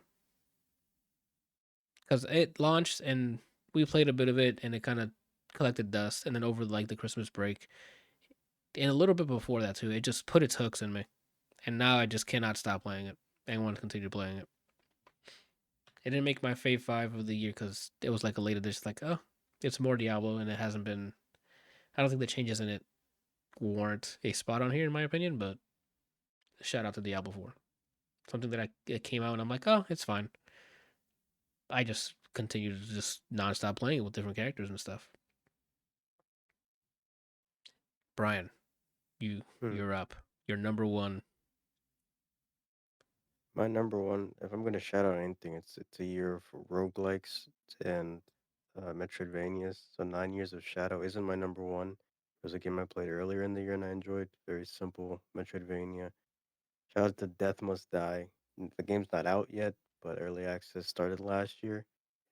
because it launched and we played a bit of it and it kind of collected dust, and then over like the Christmas break and a little bit before that too, it just put its hooks in me, and now I just cannot stop playing it and want to continue playing it. It didn't make my fave 5 of the year because it was like a late edition. Like, oh, it's more Diablo, and it hasn't been. I don't think the changes in it warrant a spot on here, in my opinion. But shout out to Diablo 4. Something that it came out and I'm like, oh, it's fine. I just continue to just nonstop playing it with different characters and stuff. Brian, you're up. You're number one. My number one, if I'm gonna shout out anything, it's a year for roguelikes and Metroidvanias. So 9 Years of Shadow isn't my number one. It was a game I played earlier in the year and I enjoyed. Very simple Metroidvania. Shout out to Death Must Die. The game's not out yet, but early access started last year.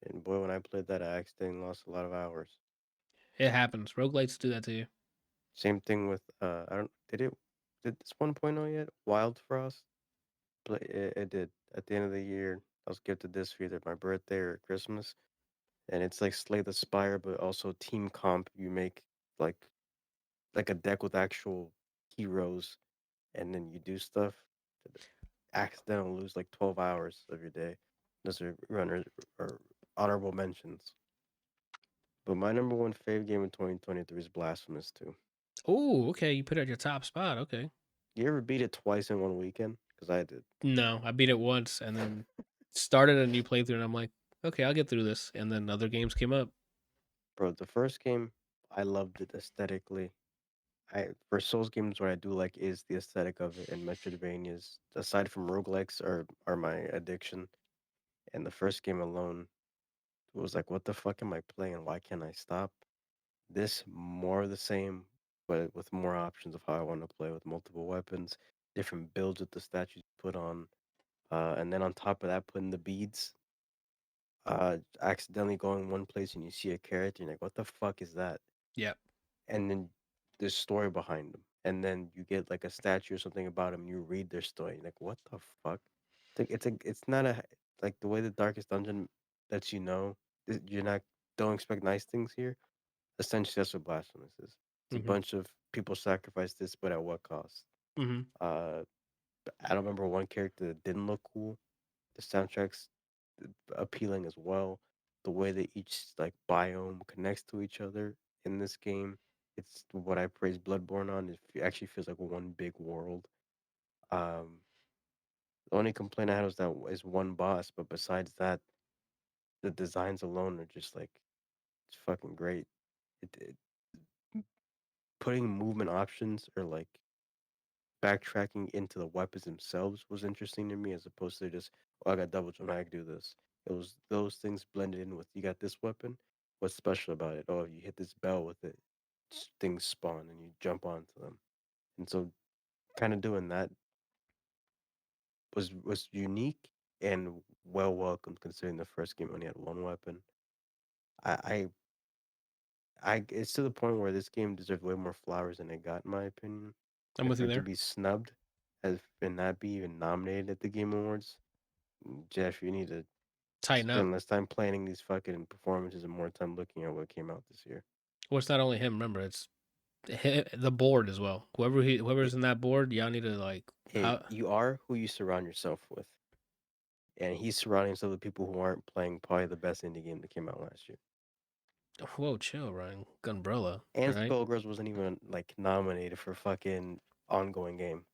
And boy, when I played that, I accidentally lost a lot of hours. It happens. Roguelites do that to you. Same thing with I don't did this 1.0 yet? Wild Frost. It did at the end of the year. I was gifted this for either my birthday or Christmas, and it's like Slay the Spire, but also team comp. You make like like a deck with actual heroes, and then you do stuff. Accidentally lose like 12 hours of your day. Those are runners or honorable mentions. But my number one fave game in 2023 is Blasphemous 2. Oh, okay. You put it at your top spot. Okay. You ever beat it twice in one weekend? Because I did. No, I beat it once and then started a new playthrough, and I'm like, okay, I'll get through this. And then other games came up. Bro, the first game, I loved it aesthetically. For Souls games, what I do like is the aesthetic of it, and Metroidvanias, aside from roguelikes, are my addiction. And the first game alone was like, what the fuck am I playing? Why can't I stop? This more of the same, but with more options of how I want to play with multiple weapons, different builds with the statues put on, and then on top of that, putting the beads. Accidentally going one place and you see a character, and you're like, what the fuck is that? Yep. And then there's story behind them, and then you get like a statue or something about them. You read their story, you're like, what the fuck? It's not a like the way the Darkest Dungeon lets you know you're not don't expect nice things here. Essentially, that's what Blasphemous is. It's a Mm-hmm. bunch of people sacrifice this, but at what cost? Mm-hmm. Uh, I don't remember one character that didn't look cool. The soundtrack's appealing as well. The way that each like biome connects to each other in this game, it's what I praise Bloodborne on. It actually feels like one big world. Um, the only complaint I had was that is one boss, but besides that, the designs alone are just like it's fucking great. It putting movement options or like backtracking into the weapons themselves was interesting to me as opposed to just, oh, I got double jump, I can do this. It was those things blended in with you got this weapon. what's special about it? Oh, you hit this bell with it, things spawn and you jump onto them. And so, kind of doing that was unique and well welcomed considering the first game only had one weapon. I it's to the point where this game deserved way more flowers than it got, in my opinion. I'm And with for you it to there. be snubbed and not be even nominated at the Game Awards, Jeff, you need to Tighten up. spend less time planning these fucking performances and more time looking at what came out this year. Well, it's not only him. Remember, it's the board as well. Whoever's It, in that board, y'all need to like. you are who you surround yourself with. And he's surrounding himself with people who aren't playing probably the best indie game that came out last year. Whoa, chill, Ryan. Gunbrella, And right? Skullgirls wasn't even like nominated for fucking ongoing game.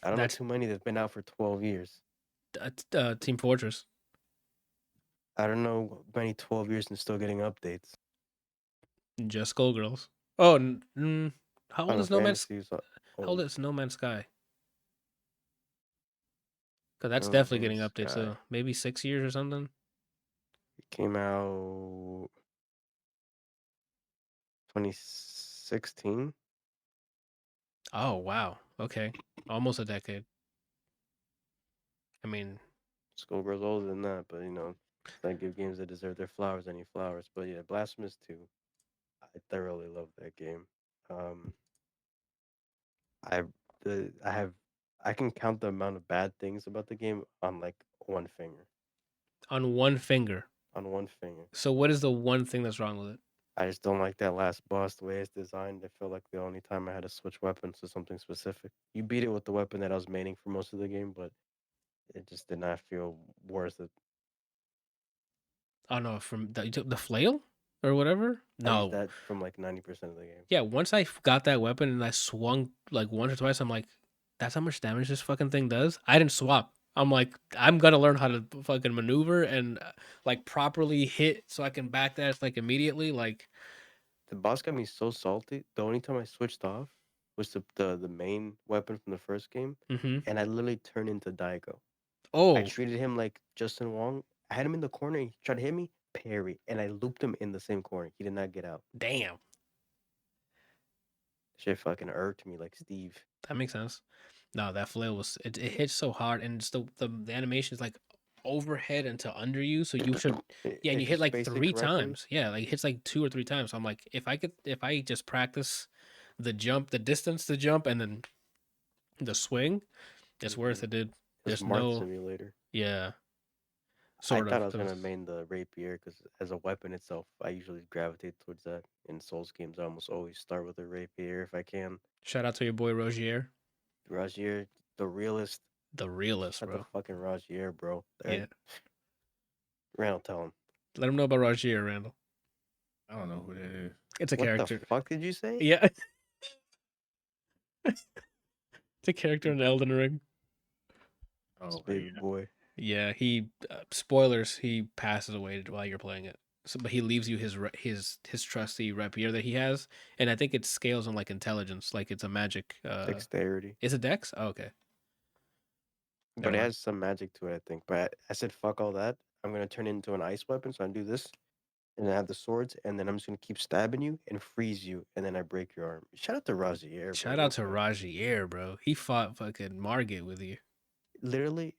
I don't know That's too many that's been out for 12 years. Team Fortress. I don't know many 12 years and still getting updates. Just Skullgirls. Oh, how old Final is No Man's? Fantasy is How old old. is No Man's Sky? Because that's No definitely Man's getting updates. Sky. So maybe 6 years or something. It came out 2016. Oh wow. Okay, almost a decade. I mean, Skullgirls older than that, but you know, I give games that deserve their flowers any flowers. But yeah, Blasphemous 2. I thoroughly love that game. Um, I I have I can count the amount of bad things about the game on like one finger. on one finger. On one finger. So what is the one thing that's wrong with it? I just don't like that last boss the way it's designed. I feel like the only time I had to switch weapons to something specific. You beat it with the weapon that I was maining for most of the game, but it just did not feel worth it. Oh no, from the, you took the flail or whatever. I used No, that from like 90% of the game. yeah. Once I got that weapon and I swung like once or twice, I'm like, that's how much damage this fucking thing does. I didn't swap. I'm like, I'm gonna learn how to fucking maneuver and like properly hit so I can back that like immediately. Like, The boss got me so salty. The only time I switched off was the main weapon from the first game, mm-hmm. and I literally turned into Daigo. I Oh treated him like Justin Wong. I had him in the corner. He tried to hit me, parry, and I looped him in the same corner. He did not get out. damn, Shit fucking irked me like Steve. that makes sense. No, that flail was it hits so hard and it's the animation is like overhead and to under you, so you should yeah, and you If you hit like space it 3 correctly, times. Yeah, like it hits like 2 or 3 times. So I'm like, if I just practice the jump, the distance to jump, and then the swing, it's worth it, dude. it's There's Marth no Simulator. yeah, I sort thought of. I was 'Cause gonna main the rapier because as a weapon itself, I usually gravitate towards that. In Souls games, I almost always start with a rapier if I can. shout out to your boy Rogier, Rajier, the realist. the realist, Shut the bro. fucking Rajier, bro. Yeah, Randall, tell him. let him know about Rogier, Randall. I don't know who that is. It's a What the character. fuck did you say? Yeah, it's a character in Elden Ring. This Oh, baby yeah. boy. Yeah, he spoilers. He passes away while you're playing it. So, but he leaves you his trusty rapier that he has, and I think it scales on like intelligence, like it's a magic. Dexterity. Is it Dex? Oh, okay, But never it mind. has some magic to it, I think. But I said, fuck all that. I'm gonna turn it into an ice weapon. So I do this, and I have the swords, and then I'm just gonna keep stabbing you and freeze you, and then I break your arm. Shout out to Razier, bro. Shout out What to the? Rajier, bro. He fought fucking Margit with you. Literally,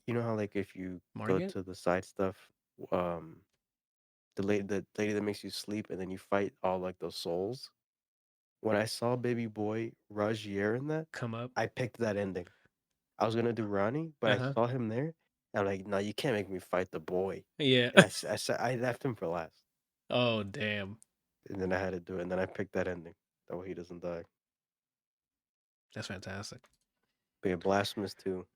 you know how like if you go Margit? to the side stuff, um, the lady that makes you sleep, and then you fight all like those souls. When I saw baby boy Rajier in that, Come up. I picked that ending. I was gonna do Ronnie, but I Uh-huh. saw him there. And I'm like, no, you can't make me fight the boy. Yeah. And I left him for last. Oh damn. And then I had to do it. And then I picked that ending. That way he doesn't die. That's fantastic. But yeah, Blasphemous 2.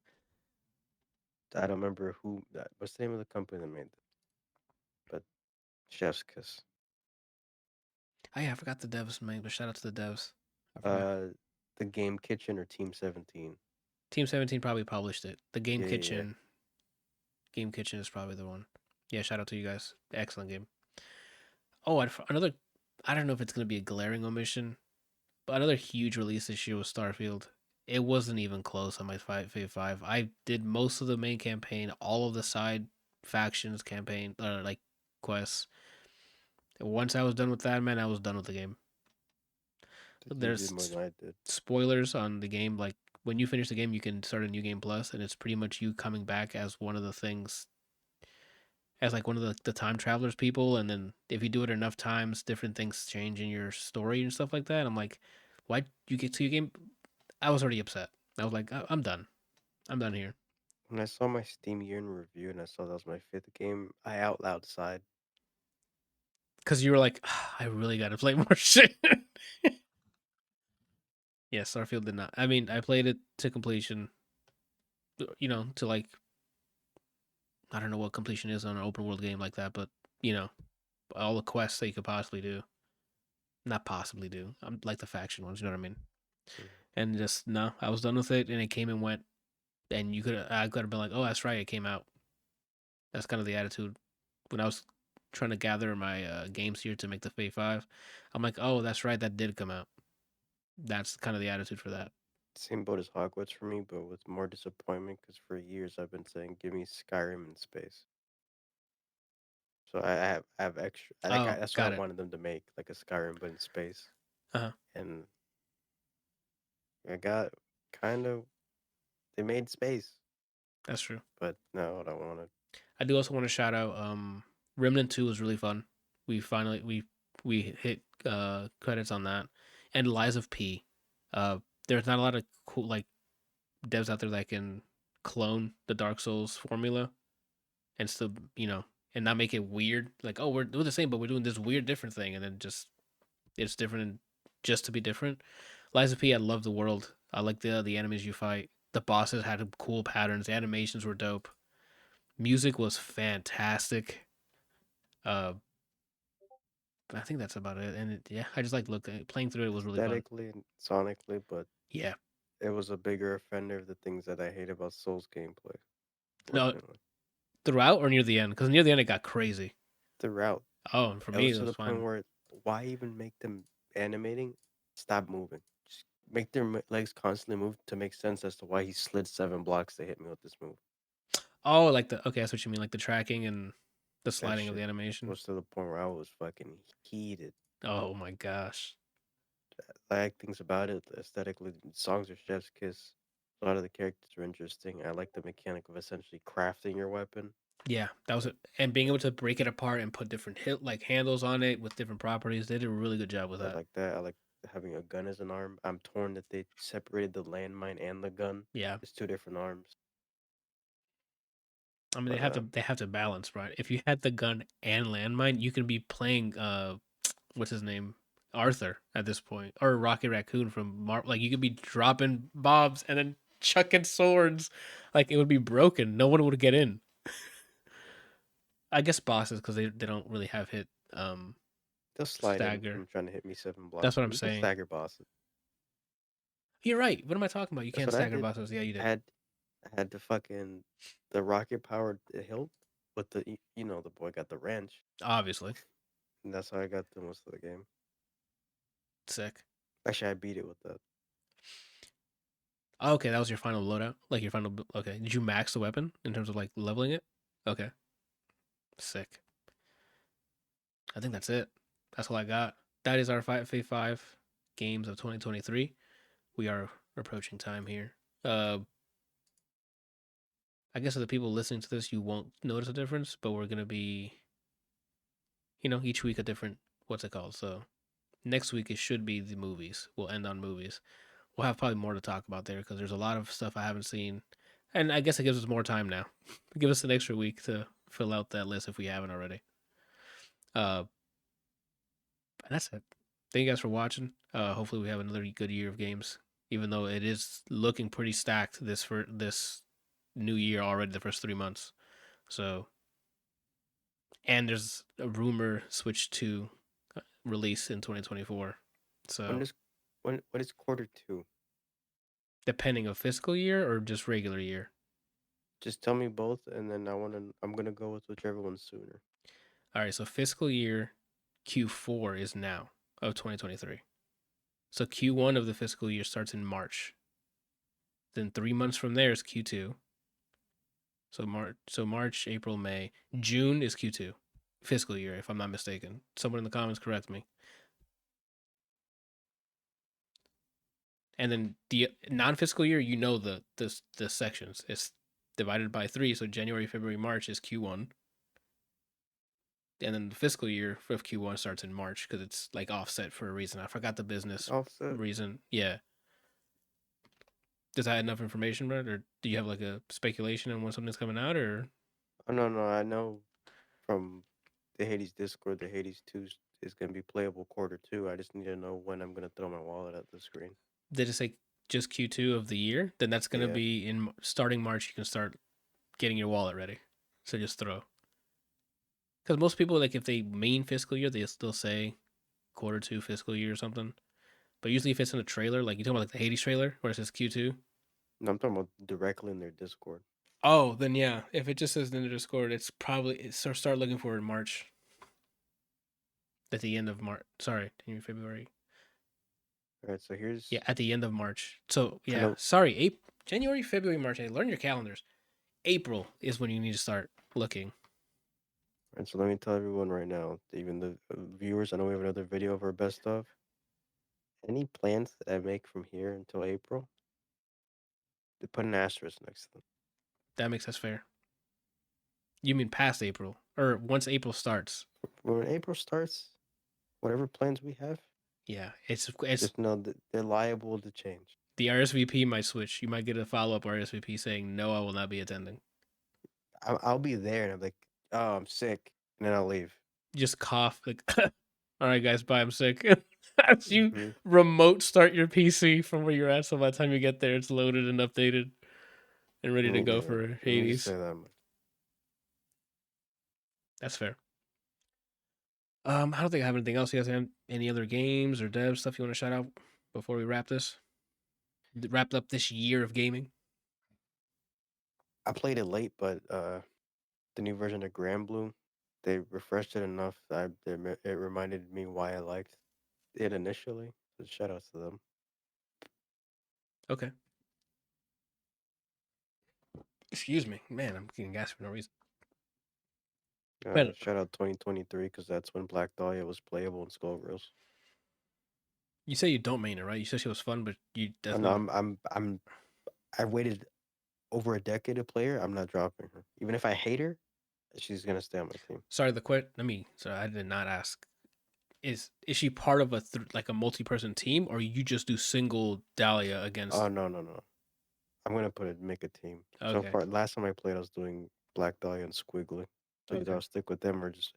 I don't remember what's the name of the company that made it. But Chef's Kiss. Oh yeah, I forgot the devs name, but shout out to the devs. I forgot. The Game Kitchen or Team 17. Team 17 probably published it. The Game Yeah. Kitchen. Game Kitchen is probably the one. Yeah, shout out to you guys. Excellent game. Oh, another. I don't know if it's gonna be a glaring omission, but another huge release this year was Starfield. It wasn't even close on my Fave 5. I did most of the main campaign, all of the side factions campaign, like quests. Once I was done with that, man, I was done with the game. I think you did There's more than I did. spoilers on the game. Like when you finish the game, you can start a new game plus, and it's pretty much you coming back as one of the things, as like one of the time travelers people. And then if you do it enough times, different things change in your story and stuff like that. I'm like, why you get to your game? I was already upset. I was like, I'm done. I'm done here. When I saw my Steam year in review and I saw that was my 5th game, I out loud sighed. Because you were like, I really got to play more shit. Yeah, Starfield did not. I mean, I played it to completion. To like, I don't know what completion is on an open world game like that, but you know, all the quests that you could possibly do. Not possibly do. I'm like the faction ones, you know what I mean? Mm. And just no, I was done with it, and it came and went. And I could have been like, oh, that's right, it came out. That's kind of the attitude when I was trying to gather my games here to make the Fave 5. I'm like, oh, that's right, that did come out. That's kind of the attitude for that. Same boat as Hogwarts for me, but with more disappointment because for years I've been saying, "Give me Skyrim in space." So I have extra. Oh, That's what I got it. wanted them to make, like a Skyrim but in space. Uh-huh. And I got kind of they made space, That's true. but not what I wanted. I do also want to shout out Remnant 2 was really fun. We finally we hit credits on that. And Lies of P. Uh there's not a lot of cool like devs out there that can clone the Dark Souls formula and still, and not make it weird. Like, oh, we're doing the same, but we're doing this weird different thing, and then just it's different just to be different. Lies of P, I love the world. I like the enemies you fight. The bosses had cool patterns. The animations were dope. Music was fantastic. Uh, I think that's about it. And yeah, I just like playing through it was really fun. Aesthetically and sonically, but Yeah. it was a bigger offender of the things that I hate about Souls gameplay. No, Fortunately, throughout or near the end? Because near the end it got crazy. throughout Oh, and for it me was it to was the point fine. where why even make them animating? Stop moving. Just make their legs constantly move to make sense as to why he slid 7 blocks to hit me with this move. Oh, like okay, that's what you mean, like the tracking and the That sliding of the shit animation. was to the point where I was fucking heated. Oh my gosh. I like things about it aesthetically. Songs are chef's kiss. A lot of the characters are interesting. I like the mechanic of essentially crafting your weapon. Yeah, that was it. And being able to break it apart and put different handles on it with different properties, they did a really good job with I that. like that. I like having a gun as an arm. I'm torn that they separated the landmine and the gun. Yeah, It's 2 different arms. I mean But they have to balance, right? If you had the gun and landmine, you can be playing what's his name, Arthur at this point, or Rocket Raccoon from like you could be dropping bobs and then chucking swords, like it would be broken. No one would get in. I guess bosses because they don't really have hit they'll slide in stagger. from trying to hit me 7 blocks. That's what I'm You can saying. stagger bosses. You're right. What am I talking about? You That's can't what I stagger did. bosses. Yeah, you I did. had I had the fucking the rocket powered hilt with the the boy got the wrench, Obviously, and that's how I got the most of the game. sick. Actually, I beat it with that. Okay, that was your final loadout. Like your final. Okay, did you max the weapon in terms of like leveling it? Okay, sick. I think that's it. That's all I got. That is our Fave 5 games of 2023. We are approaching time here. I guess for the people listening to this, you won't notice a difference, but we're gonna be, each week a different. What's it called? So next week it should be the movies. We'll end on movies. We'll have probably more to talk about there because there's a lot of stuff I haven't seen, and I guess it gives us more time now. Give us an extra week to fill out that list if we haven't already. Uh, and that's it. Thank you guys for watching. Hopefully we have another good year of games, even though it is looking pretty stacked for this new year already. The first 3 months, so and there's a rumor Switch 2 release in 2024. When So is when is quarter 2? depending of fiscal year or just regular year. Just tell me both, and then I'm gonna go with whichever one's sooner. All right, so fiscal year Q4 is now of 2023. So Q1 of the fiscal year starts in March. Then 3 months from there is Q2. So March, April, May, June is Q2. fiscal year, if I'm not mistaken. Someone in the comments correct me. And then the non-fiscal year, the sections. It's divided by 3, so January, February, March is Q1. And then the fiscal year of Q1 starts in March because it's like offset for a reason. I forgot the business Offset. reason. Yeah. Does that have enough information, Brett? Or do you have like a speculation on when something's coming out? Or Oh no, I know from the Hades Discord, the Hades 2 is gonna be playable quarter 2. I just need to know when I'm gonna throw my wallet at the screen. did it say just Q2 of the year? Then that's going to Yeah. be in starting March. You can start getting your wallet ready. So just throw. Because most people, like if they mean fiscal year, they still say quarter 2 fiscal year or something. But usually if it's in a trailer, like you talking about like the Hades trailer where it says Q2. No, I'm talking about directly in their Discord. Oh, then yeah. If it just says in the Discord, it's probably start looking for it in March. At the end of March. Sorry, January, February. All right, so here's Yeah, at the end of March. So yeah, know- sorry, January, February, March. Hey, learn your calendars. April is when you need to start looking. And so let me tell everyone right now, even the viewers, I know we have another video of our best of. Any plans that I make from here until April, they put an asterisk next to them. That makes us fair. You mean past April or once April starts? When April starts, whatever plans we have, Yeah, it's just know that they're liable to change. the RSVP might switch. You might get a follow-up RSVP saying no, I will not be attending. I'll be there and I'm like, oh, I'm sick, and then I'll leave. Just cough like, all right, guys, bye. I'm sick. As you Mhm. remote start your PC from where you're at, so by the time you get there, it's loaded and updated and ready to go for Let me just Hades. say that much. That's fair. I don't think I have anything else. You guys have any other games or dev stuff you want to shout out before we wrap this? Wrapped up this year of gaming. I played it late, but the new version of Grand Blue, they refreshed it enough that it reminded me why I liked it initially. So shout outs to them. Okay. Excuse me, man. I'm getting gas for no reason. But Shout out 2023 because that's when Black Dahlia was playable in Skullgirls. you say you don't mean it, right? You said she was fun, but you that's No, not. I waited over a decade to play her. I'm not dropping her. Even if I hate her, she's gonna stay on my team. Sorry, sorry, I did not ask. Is she part of like a multi-person team, or you just do single Dahlia against? Oh no. I'm gonna make a team. So Okay. far, last time I played, I was doing Black Dahlia and Squiggly. So either Okay. I'll stick with them or just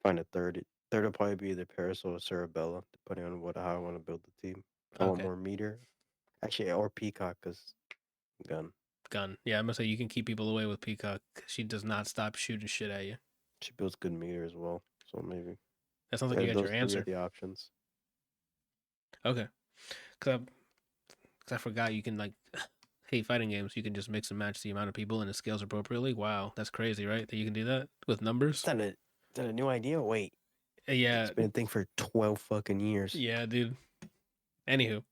find a third. Third will probably be either Parasol or Cerebella, depending on how I want to build the team. If I want Okay. more meter, actually, or Peacock, because gun. Yeah, I'm gonna say you can keep people away with Peacock. She does not stop shooting shit at you. She builds good meter as well. So maybe That sounds like you got those your 3 are answer. the options. Okay. Cause I forgot you can like hate fighting games. You can just mix and match the amount of people and it scales appropriately. Wow, that's crazy, right? That you can do that with numbers. Is that a new idea? Wait, Yeah, it's been a thing for 12 fucking years. yeah, dude. Anywho,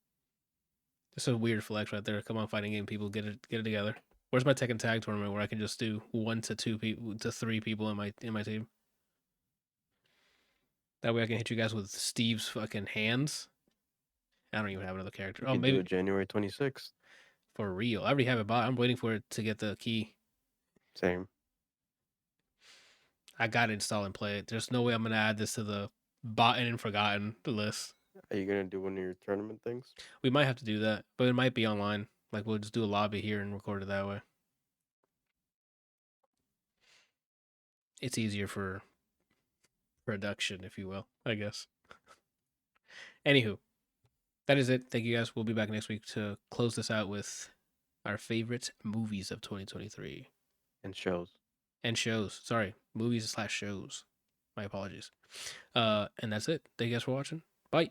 this is a weird flex right there. Come on, fighting game people, get it together. Where's my Tekken Tag tournament where I can just do 1 to 2 people to 3 people in my team? That way I can hit you guys with Steve's fucking hands. I don't even have another character. You Oh, can do maybe it January 26th. for real. I already have it bought. I'm waiting for it to get the key. Same. I gotta install and play it. There's no way I'm gonna add this to the bought and forgotten list. Are you gonna do one of your tournament things? We might have to do that, but it might be online. Like we'll just do a lobby here and record it that way. It's easier for production, if you will, I guess. Anywho, that is it. Thank you guys. We'll be back next week to close this out with our favorite movies of 2023 And shows. and shows. Sorry, movies / shows. My apologies. And that's it. Thank you guys for watching. Bye.